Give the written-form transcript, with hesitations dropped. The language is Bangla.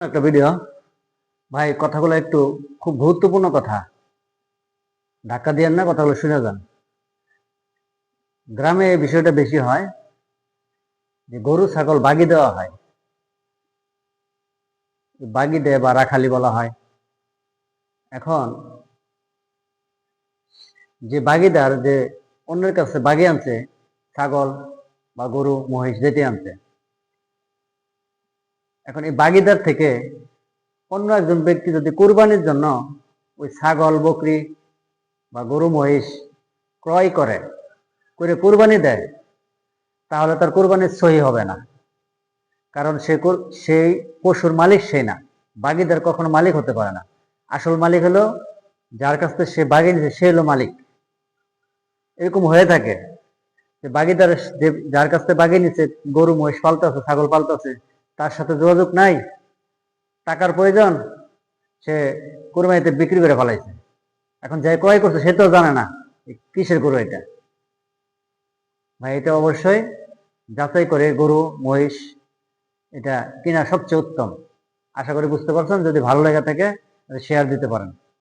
একটা ভিডিও ভাই, কথাগুলো একটু খুব গুরুত্বপূর্ণ কথা। ধাক্কা দিয়েন না, কথাগুলো শুনে যান। গ্রামে এই বিষয়টা বেশি হয় যে গরু ছাগল বাগি দেওয়া হয়, বাগি দেয় বা রাখালি বলা হয়। এখন যে বাগিদার, যে অন্যের কাছে বাগি আনছে ছাগল বা গরু মহিষ যেটি আনছে, এখন এই বাগিদার থেকে অন্য একজন ব্যক্তি যদি কুরবানির জন্য ওই ছাগল বকরি বা গরু মহিষ ক্রয় করে করে কুরবানি দেয়, তাহলে তার কুরবানির সহি হবে না। কারণ সেই পশুর মালিক সে না। বাগিদার কখনো মালিক হতে পারে না। আসল মালিক হলো যার কাছ থেকে সে বাগি নিছে, সে হলো মালিক। এরকম হয়ে থাকে যে বাগিদার, যার কাছ থেকে বাগি নিছে, গরু মহিষ পালতেছে, ছাগল পালতেছে, তার সাথে যোগাযোগ নাই, টাকার প্রয়োজন, সে কুরবানিতে বিক্রি করে ফেলাইছে। এখন যাই ক্রয় করছে সে তো জানে না কিসের গরু এটা। ভাই, এটা অবশ্যই যাচাই করে গরু মহিষ এটা কিনা সবচেয়ে উত্তম। আশা করি বুঝতে পারছেন। যদি ভালো লেগে থাকে শেয়ার দিতে পারেন।